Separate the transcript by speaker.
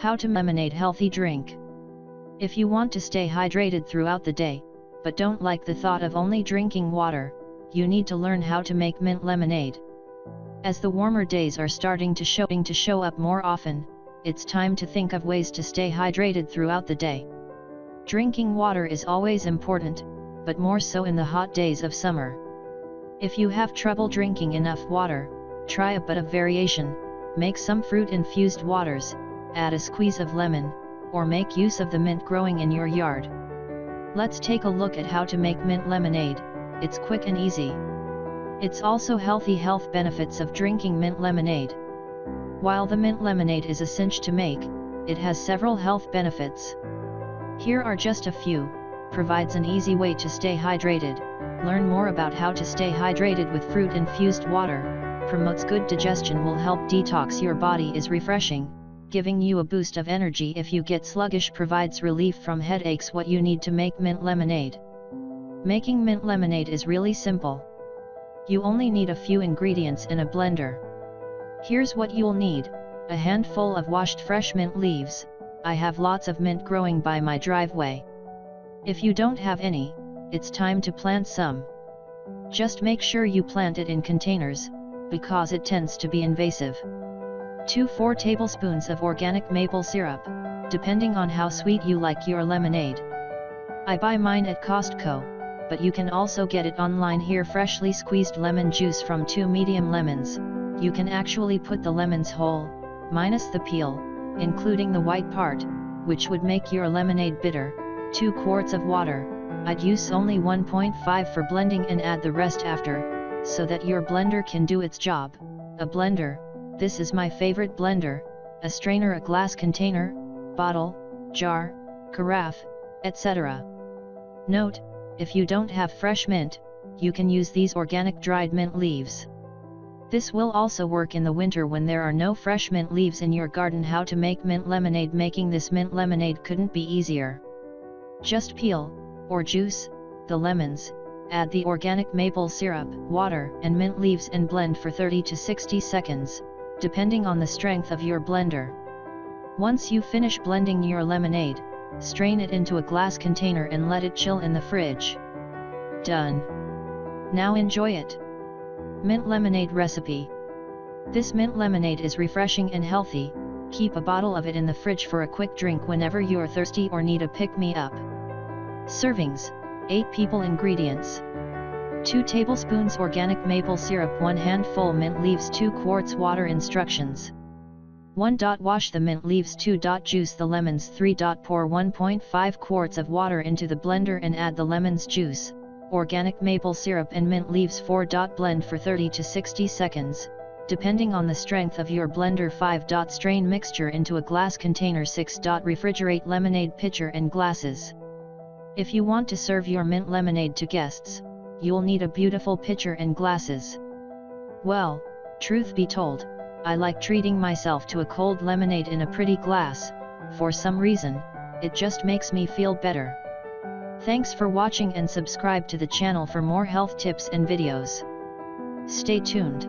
Speaker 1: How to lemonade healthy drink. If you want to stay hydrated throughout the day, but don't like the thought of only drinking water, you need to learn how to make mint lemonade. As the warmer days are starting to show up more often, it's time to think of ways to stay hydrated throughout the day. Drinking water is always important, but more so in the hot days of summer. If you have trouble drinking enough water, try a bit of variation. Make some fruit-infused waters, add a squeeze of lemon, or make use of the mint growing in your yard. Let's take a look at how to make mint lemonade. It's quick and easy. It's also healthy. Health benefits of drinking mint lemonade. While the mint lemonade is a cinch to make, it has several health benefits. Here are just a few. Provides an easy way to stay hydrated. Learn more about how to stay hydrated with fruit-infused water. Promotes good digestion, will help detox your body, is refreshing, giving you a boost of energy if you get sluggish. Provides relief from headaches. What you need to make mint lemonade. Making mint lemonade is really simple. You only need a few ingredients in a blender. Here's what you'll need: a handful of washed fresh mint leaves. I have lots of mint growing by my driveway. If you don't have any, it's time to plant some. Just make sure you plant it in containers, because it tends to be invasive. 4 tablespoons of organic maple syrup, depending on how sweet you like your lemonade. I buy mine at Costco, but you can also get it online here. Freshly squeezed lemon juice from 2 medium lemons. You can actually put the lemons whole, minus the peel, including the white part, which would make your lemonade bitter. 2 quarts of water. I'd use only 1.5 for blending and add the rest after, so that your blender can do its job. A blender. This is my favorite blender. A strainer, a glass container, bottle, jar, carafe, etc. Note: if you don't have fresh mint, you can use these organic dried mint leaves. This will also work in the winter when there are no fresh mint leaves in your garden. How to make mint lemonade. Making this mint lemonade couldn't be easier. Just peel, or juice, the lemons, add the organic maple syrup, water, and mint leaves and blend for 30 to 60 seconds, depending on the strength of your blender. Once you finish blending your lemonade, strain it into a glass container and let it chill in the fridge. Done. Now enjoy it. Mint lemonade recipe. This mint lemonade is refreshing and healthy. Keep a bottle of it in the fridge for a quick drink whenever you're thirsty or need a pick-me-up. Servings: 8 people. Ingredients: 2 tablespoons organic maple syrup, 1 handful mint leaves, 2 quarts water. Instructions: 1. Wash the mint leaves. 2. Juice the lemons. 3. Pour 1.5 quarts of water into the blender and add the lemons juice, organic maple syrup and mint leaves. 4. Blend for 30 to 60 seconds, depending on the strength of your blender. 5. Strain mixture into a glass container. 6. Refrigerate lemonade pitcher and glasses. If you want to serve your mint lemonade to guests, you'll need a beautiful pitcher and glasses. Well, truth be told, I like treating myself to a cold lemonade in a pretty glass. For some reason, it just makes me feel better. Thanks for watching and subscribe to the channel for more health tips and videos. Stay tuned.